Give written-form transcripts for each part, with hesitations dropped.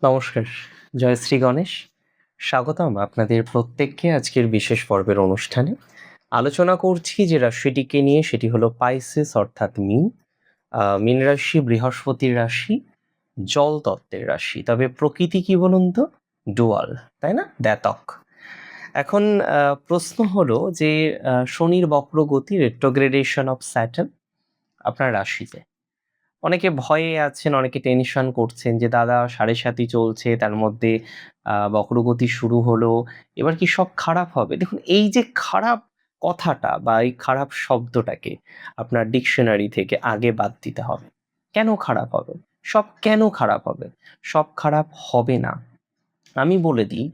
নমস্কার। জয় শ্রী গণেশ। স্বাগতম আপনাদের প্রত্যেককে আজকের বিশেষ পর্বের অনুষ্ঠানে। আলোচনা করছি যে রাশিটিকে নিয়ে, সেটি হলো পাইসেস অর্থাৎ মীন। মীন রাশি বৃহস্পতির রাশি, জল তত্ত্বের রাশি। তবে প্রকৃতি কি বলুন তো? ডুয়াল, তাই না? দ্ব্যতক। এখন প্রশ্ন হলো যে শনির বক্রগতি, রেট্রোগ্রেডেশন অফ স্যাটার্ন আপনার রাশিতে। অনেকে ভয়ে আছেন, অনেকে টেনশন করছেন যে দাদা ৭.৫ই চলছে, তার মধ্যে বক্রগতি শুরু হলো, এবার কি সব খারাপ হবে? দেখুন, এই যে খারাপ কথাটা বা এই খারাপ শব্দটাকে আপনার ডিকশনারি থেকে আগে বাদ দিতে হবে। কেন খারাপ হবে? সব কেন খারাপ হবে? সব খারাপ হবে না। আমি বলে দিই,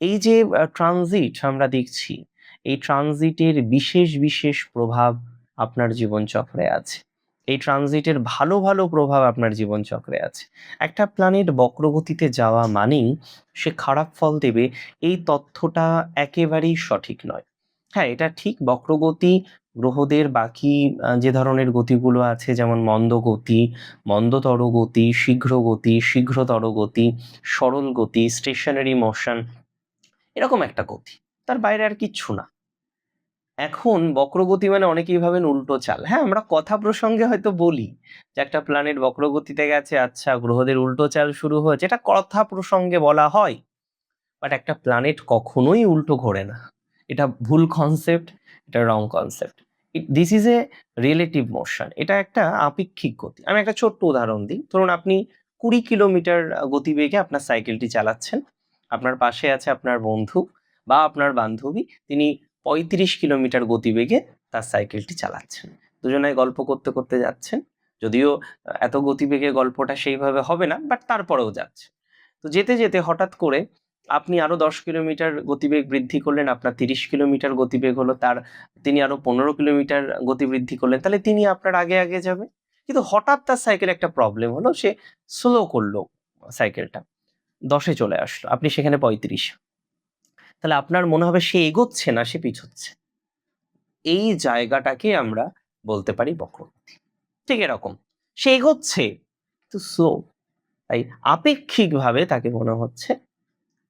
এই যে ট্রানজিট আমরা দেখছি, এই ট্রানজিটের বিশেষ বিশেষ প্রভাব আপনার জীবনচক্রে আছে। এই ট্রানজিটের ভালো ভালো প্রভাব আপনার জীবনচক্রে আছে। একটা প্ল্যানেট বক্রগতিতে যাওয়া মানেই সে খারাপ ফল দেবে, এই তথ্যটা একেবারেই সঠিক নয়। হ্যাঁ, এটা ঠিক, বক্রগতি গ্রহদের বাকি যে ধরনের গতিগুলো আছে, যেমন মন্দ গতি, মন্দতর গতি, শীঘ্র গতি, শীঘ্রতর গতি, সরল গতি, স্টেশনারি মোশন, এরকম একটা গতি। তার বাইরে আর কিচ্ছু না। এখন বক্রগতি মানে অনেকেই ভাবেন উল্টো চাল। হ্যাঁ, আমরা কথা প্রসঙ্গে হয়তো বলি যে একটা প্ল্যানেট বক্রগতিতে গেছে, আচ্ছা গ্রহদের উল্টো চাল শুরু হয়েছে, এটা কথা প্রসঙ্গে বলা হয়। বাট একটা প্ল্যানেট কখনোই উল্টো ঘোরে না। এটা ভুল কনসেপ্ট, এটা wrong concept. This is a relative motion. এটা একটা আপেক্ষিক গতি। আমি একটা ছোট্ট উদাহরণ দিই। ধরুন আপনি ২০ কিলোমিটার গতিবেগে আপনার সাইকেলটি চালাচ্ছেন। আপনার পাশে আছে আপনার বন্ধু বা আপনার বান্ধবী, তিনি ৩৫ কিলোমিটার গতিবেগে তার সাইকেলটি চালাচ্ছেন। দুজনাই গল্প করতে করতে যাচ্ছেন। যদিও এত গতিবেগে গল্পটা সেইভাবে হবে না, বাট তারপরেও যাচ্ছে। তো যেতে যেতে হঠাৎ করে আপনি আরো ১০ কিলোমিটার গতিবেগ বৃদ্ধি করলেন, আপনার ৩০ কিলোমিটার গতিবেগ হলো, তিনি আরো ১৫ কিলোমিটার গতি বৃদ্ধি করলেন, তাহলে তিনি আপনার আগে আগে যাবে। কিন্তু হঠাৎ তার সাইকেলে একটা প্রবলেম হলো, সে স্লো করলো সাইকেলটা, ১০-এ চলে আসলো, আপনি সেখানে ৩৫। তাহলে আপনার মনে হবে সে এগোচ্ছে না, সে পিছোচ্ছে। এই জায়গাটাকে আমরা বলতে পারি বক্রগতি। ঠিক এরকম, সে এগোচ্ছে কিন্তু স্লো, তাই আপেক্ষিকভাবে তাকে মনে হচ্ছে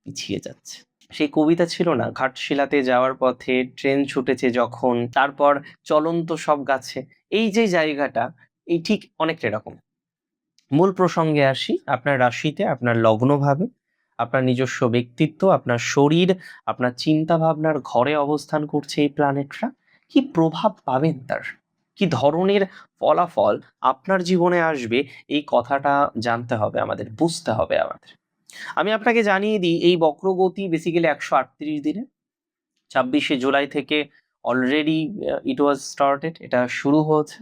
পিছিয়ে যাচ্ছে। সেই কবিতা ছিল না, ঘাটশিলাতে যাওয়ার পথে ট্রেন ছুটেছে যখন, তারপর চলন্ত সব গাছে। এই যে জায়গাটা, এই ঠিক অনেকটা এরকম। মূল প্রসঙ্গে আসি। আপনার রাশিতে, আপনার লগ্নভাবে, আপনার নিজস্ব ব্যক্তিত্ব, আপনার শরীর, আপনার চিন্তা ভাবনার ঘরে অবস্থান করছে এই প্ল্যানেটরা। কি প্রভাব পাবেন তার, কি ধরনের ফলাফল আপনার জীবনে আসবে, এই কথাটা জানতে হবে আমাদের, বুঝতে হবে আমাদের। আমি আপনাকে জানিয়ে দিই, এই বক্রগতি বেসিক্যালি ১৩৮ দিনে, ২৬শে জুলাই থেকে অলরেডি ইট ওয়াজ স্টার্টেড, এটা শুরু হয়েছে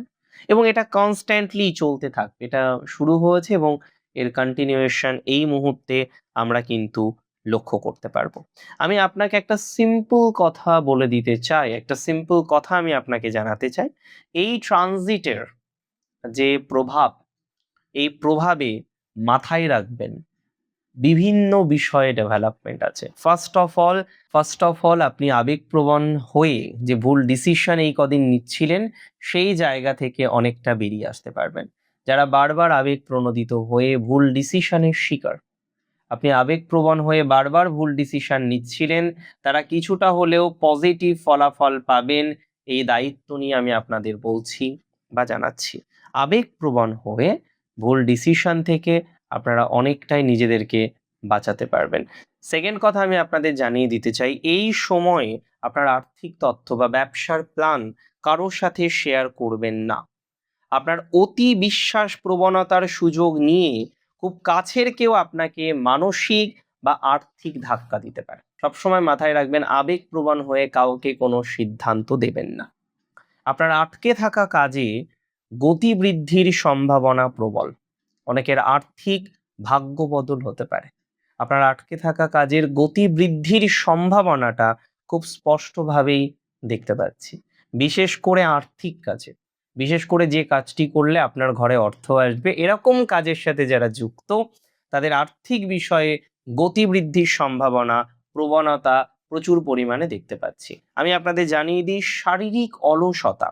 এবং এটা কনস্ট্যান্টলি চলতে থাকবে। এটা শুরু হয়েছে এবং এর কন্টিনিউয়েশন এই মুহূর্তে আমরা কিন্তু লক্ষ্য করতে পারবো। আমি আপনাকে একটা সিম্পল কথা বলে দিতে চাই, একটা সিম্পল কথা আমি আপনাকে জানাতে চাই। এই ট্রানজিটের যে প্রভাব, এই প্রভাবে মাথায় রাখবেন বিভিন্ন বিষয়ে ডেভেলপমেন্ট আছে। ফার্স্ট অফ অল আপনি আবেগপ্রবণ হয়ে যে ভুল ডিসিশন এই কদিন নিচ্ছিলেন, সেই জায়গা থেকে অনেকটা বেরিয়ে আসতে পারবেন। যারা বারবার আবেগপ্রণোদিত হয়ে ভুল ডিসিশনের শিকার, আপনি আবেগপ্রবণ হয়ে বারবার ভুল ডিসিশন নিচ্ছিলেন, তারা কিছুটা হলেও পজিটিভ ফলাফল পাবেন, এই দায়িত্ব নিয়ে আমি আপনাদের বলছি বা জানাচ্ছি। আবেগপ্রবণ হয়ে ভুল ডিসিশন থেকে আপনারা অনেকটাই নিজেদেরকে বাঁচাতে পারবেন। সেকেন্ড কথা আমি আপনাদের জানিয়ে দিতে চাই, এই সময়ে আপনার আর্থিক তথ্য বা ব্যবসার প্ল্যান কারোর সাথে শেয়ার করবেন না। আপনার অতি বিশ্বাস প্রবণতার সুযোগ নিয়ে খুব কাছের কেউ আপনাকে মানসিক বা আর্থিক ধাক্কা দিতে পারে। সবসময় মাথায় রাখবেন, আবেগপ্রবণ হয়ে কাউকে কোনো সিদ্ধান্ত দেবেন না। আপনার আটকে থাকা কাজে গতি বৃদ্ধির সম্ভাবনা প্রবল। অনেকের আর্থিক ভাগ্য বদল হতে পারে। আপনার আটকে থাকা কাজের গতি বৃদ্ধির সম্ভাবনাটা খুব স্পষ্টভাবেই দেখতে পাচ্ছি। বিশেষ করে আর্থিক কাজে, বিশেষ করে যে কাজটি করলে আপনার ঘরে অর্থ আসবে, এরকম কাজের সাথে যারা যুক্ত, তাদের আর্থিক বিষয়ে গতি বৃদ্ধির সম্ভাবনা, প্রবণতা প্রচুর পরিমাণে দেখতে পাচ্ছি। আমি আপনাদের জানিয়ে দিই, শারীরিক অলসতা,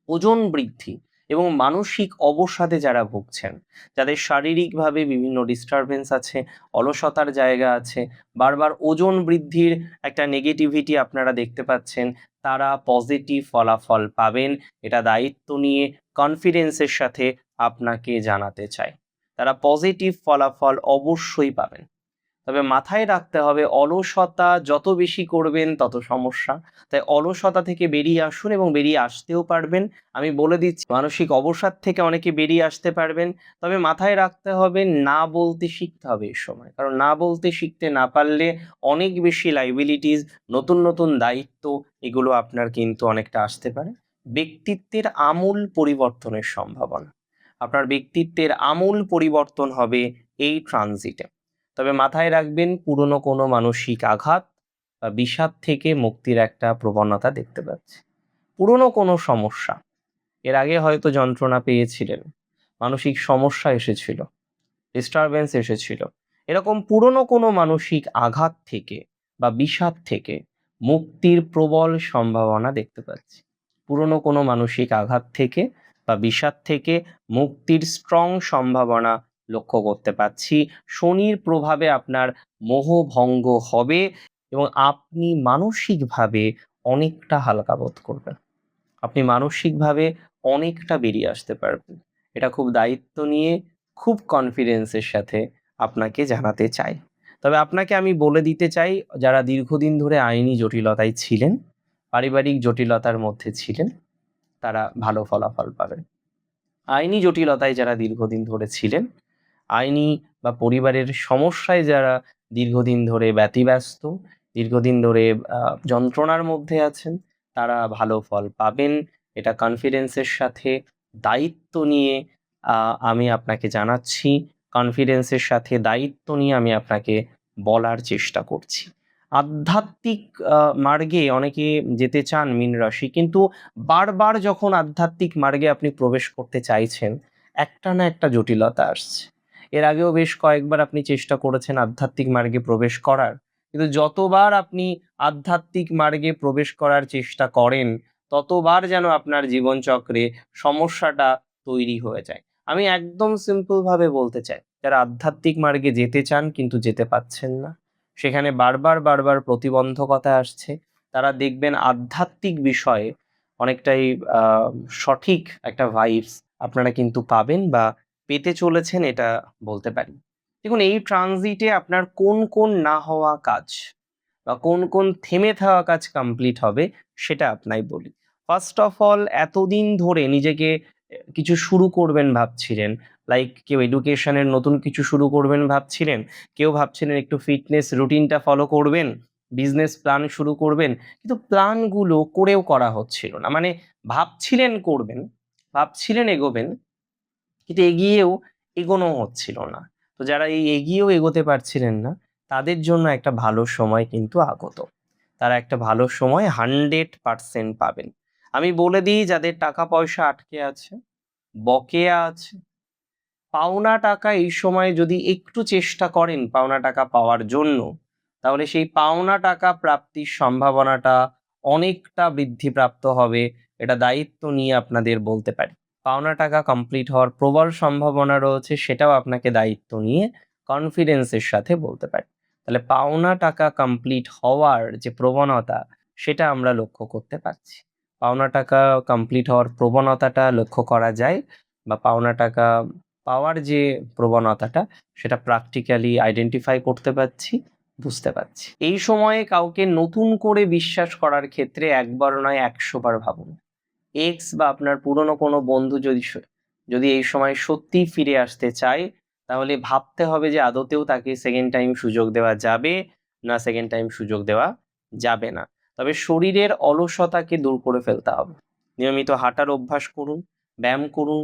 ওজন বৃদ্ধি, এবং মানসিক অবসাদে যারা ভুগছেন, যাদের শারীরিকভাবে বিভিন্ন ডিস্টারবেন্স আছে, অলসতার জায়গা আছে, বারবার ওজন বৃদ্ধির একটা নেগেটিভিটি আপনারা দেখতে পাচ্ছেন, তারা পজিটিভ ফলাফল পাবেন। এটা দায়িত্ব নিয়ে কনফিডেন্সের সাথে আপনাকে জানাতে চাই, তারা পজিটিভ ফলাফল অবশ্যই পাবেন। তবে মাথায় রাখতে হবে, অলসতা যত বেশি করবেন তত সমস্যা। তাই অলসতা থেকে বেরিয়ে আসুন এবং বেরিয়ে আসতেও পারবেন। আমি বলে দিচ্ছি, মানসিক অবসাদ থেকে অনেকে বেরিয়ে আসতে পারবেন। তবে মাথায় রাখতে হবে, না বলতে শিখতে হবে এই সময়, কারণ না বলতে শিখতে না পারলে অনেক বেশি লাইবিলিটিস, নতুন নতুন দায়িত্ব, এগুলো আপনার কিন্তু অনেকটা আসতে পারে। ব্যক্তিত্বের আমূল পরিবর্তনের সম্ভাবনা, আপনার ব্যক্তিত্বের আমূল পরিবর্তন হবে এই ট্রানজিটে। তবে মাথায় রাখবেন, পুরনো কোনো মানসিক আঘাত বা বিষাদ থেকে মুক্তির একটা প্রবণতা দেখতে পাচ্ছি। পুরনো কোনো সমস্যা, এর আগে হয়তো যন্ত্রণা পেয়েছিলেন, মানসিক সমস্যা এসেছিল, ডিস্টারবেন্স এসেছিল, এরকম পুরনো কোনো মানসিক আঘাত থেকে বা বিষাদ থেকে মুক্তির প্রবল সম্ভাবনা দেখতে পাচ্ছি। পুরনো কোনো মানসিক আঘাত থেকে বা বিষাদ থেকে মুক্তির স্ট্রং সম্ভাবনা লক্ষ্য করতে পাচ্ছি। শনির প্রভাবে আপনার মোহভঙ্গ হবে এবং আপনি মানসিকভাবে অনেকটা হালকা বোধ করবেন, আপনি মানসিকভাবে অনেকটা বেরিয়ে আসতে পারবেন। এটা খুব দায়িত্ব নিয়ে, খুব কনফিডেন্সের সাথে আপনাকে জানাতে চাই। তবে আপনাকে আমি বলে দিতে চাই, যারা দীর্ঘদিন ধরে আইনি জটিলতায় ছিলেন, পারিবারিক জটিলতার মধ্যে ছিলেন, তারা ভালো ফলাফল পাবেন। আইনি জটিলতায় যারা দীর্ঘদিন ধরে ছিলেন, আইনি বা পরিবারের সমস্যায় যারা দীর্ঘদিন ধরে ব্যতিব্যস্ত, দীর্ঘদিন ধরে যন্ত্রণার মধ্যে আছেন, তারা ভালো ফল পাবেন। এটা কনফিডেন্সের সাথে, দায়িত্ব নিয়ে আমি আপনাকে জানাচ্ছি, কনফিডেন্সের সাথে দায়িত্ব নিয়ে আমি আপনাকে বলার চেষ্টা করছি। আধ্যাত্মিক মার্গে অনেকে যেতে চান মীন রাশি, কিন্তু বারবার যখন আধ্যাত্মিক মার্গে আপনি প্রবেশ করতে চাইছেন, একটা না একটা জটিলতা আসছে। এর আগেও বেশ কয়েকবার আপনি চেষ্টা করেছেন আধ্যাত্মিক মার্গে প্রবেশ করার, কিন্তু যতবার আপনি আধ্যাত্মিক মার্গে প্রবেশ করার চেষ্টা করেন, ততবার যেন আপনার জীবনচক্রে সমস্যাটা তৈরি হয়ে যায়। আমি একদম সিম্পল ভাবে বলতে চাই, যারা আধ্যাত্মিক মার্গে যেতে চান কিন্তু যেতে পাচ্ছেন না, সেখানে বারবার বারবার প্রতিবন্ধকতা আসছে, তারা দেখবেন আধ্যাত্মিক বিষয়ে অনেকটাই সঠিক একটা ভাইবস আপনারা কিন্তু পাবেন বা পেতে চলেছেন, এটা বলতে পারি। দেখুন, এই ট্রানজিটে আপনার কোন কোন না হওয়া কাজ বা কোন কোন থেমে থাকা কাজ কমপ্লিট হবে, সেটা আপনাই বলি। ফার্স্ট অফ অল, এতদিন ধরে নিজেকে কিছু শুরু করবেন ভাবছিলেন, লাইক কেউ এডুকেশনের নতুন কিছু শুরু করবেন ভাবছিলেন, কেউ ভাবছিলেন একটু ফিটনেস রুটিনটা ফলো করবেন, বিজনেস প্ল্যান শুরু করবেন, কিন্তু প্ল্যানগুলো করেও করা হচ্ছিল না। মানে ভাবছিলেন করবেন, ভাবছিলেন এগোবেন, কিন্তু এগিয়েও এগোনো হচ্ছিল না। তো যারা এই এগিয়েও এগোতে পারছিলেন না, তাদের জন্য একটা ভালো সময় কিন্তু আগত। তারা একটা ভালো সময় 100% পাবেন। আমি বলে দিই, যাদের টাকা পয়সা আটকে আছে, বকেয়া আছে, পাওনা টাকা এই সময় যদি একটু চেষ্টা করেন পাওনা টাকা পাওয়ার জন্য, তাহলে সেই পাওনা টাকা প্রাপ্তির সম্ভাবনাটা অনেকটা বৃদ্ধিপ্রাপ্ত হবে। এটা দায়িত্ব নিয়ে আপনাদের বলতে পারি। পাওনা টাকা কমপ্লিট হওয়ার প্রবল সম্ভাবনা রয়েছে, সেটাও আপনাকে দায়িত্ব নিয়ে কনফিডেন্সের সাথে বলতে পারি। তাহলে পাওনা টাকা কমপ্লিট হওয়ার যে প্রবণতা, সেটা আমরা লক্ষ্য করতে পারছি। পাওনা টাকা কমপ্লিট হওয়ার প্রবণতাটা লক্ষ্য করা যায়, বা পাওনা টাকা পাওয়ার যে প্রবণতাটা, সেটা প্র্যাকটিক্যালি আইডেন্টিফাই করতে পারছি, বুঝতে পারছি। এই সময়ে কাউকে নতুন করে বিশ্বাস করার ক্ষেত্রে একবার নয় 100 বার ভাবুন। এক্স বা আপনার পুরনো কোনো বন্ধু যদি এই সময় সত্যিই ফিরে আসতে চায়, তাহলে ভাবতে হবে যে আদতেও তাকে সেকেন্ড টাইম সুযোগ দেওয়া যাবে না সেকেন্ড টাইম সুযোগ দেওয়া যাবে না। তবে শরীরের অলসতাকে দূর করে ফেলতে হবে। নিয়মিত হাঁটার অভ্যাস করুন, ব্যায়াম করুন,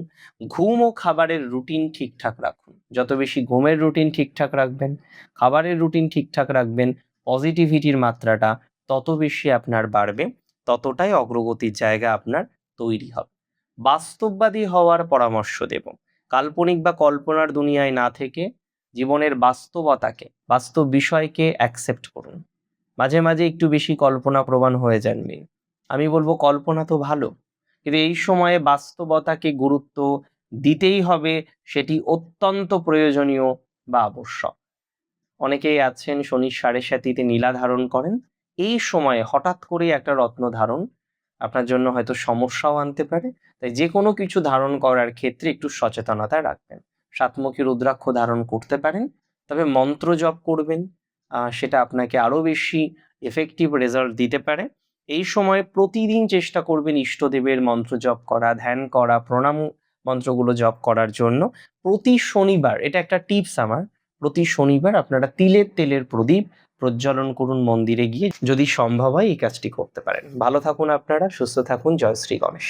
ঘুম ও খাবারের রুটিন ঠিকঠাক রাখুন। যত বেশি ঘুমের রুটিন ঠিকঠাক রাখবেন, খাবারের রুটিন ঠিকঠাক রাখবেন, পজিটিভিটির মাত্রাটা তত বেশি আপনার বাড়বে, ততটাই অগ্রগতির জায়গা আপনার তৈরি হবে। বাস্তববাদী হওয়ার পরামর্শ দেব। কাল্পনিক বা কল্পনার দুনিয়ায় না থেকে জীবনের বাস্তবতাকে, বাস্তব বিষয়কে অ্যাকসেপ্ট করুন। মাঝে মাঝে একটু বেশি কল্পনা প্রবণ হয়ে যাননি, আমি বলবো কল্পনা তো ভালো, কিন্তু এই সময়ে বাস্তবতাকে গুরুত্ব দিতেই হবে, সেটি অত্যন্ত প্রয়োজনীয় বা আবশ্যক। অনেকেই আছেন শনির সাড়ে সাতিতে নীলা ধারণ করেন। এই সময়ে হঠাৎ করেই একটা রত্ন ধারণ আপনার জন্য হয়তো সমস্যাও আনতে পারে। তাই যে কোনো কিছু ধারণ করার ক্ষেত্রে একটু সচেতনতা রাখবেন। সাতমুখী রুদ্রাক্ষ ধারণ করতে পারেন, তবে মন্ত্র জপ করবেন, সেটা আপনাকে আরো বেশি এফেক্টিভ রেজাল্ট দিতে পারে। এই সময়ে প্রতিদিন চেষ্টা করবেন ইষ্টদেবের মন্ত্র জপ করা, ধ্যান করা, প্রণাম মন্ত্রগুলো জপ করার জন্য। প্রতি শনিবার, এটা একটা টিপস আমার, প্রতি শনিবার আপনারা তিলের তেলের প্রদীপ প্রজ্বলন করুন মন্দিরে গিয়ে, যদি সম্ভব হয় এই কাজটি করতে পারেন। ভালো থাকুন আপনারা, সুস্থ থাকুন। জয় শ্রী গণেশ।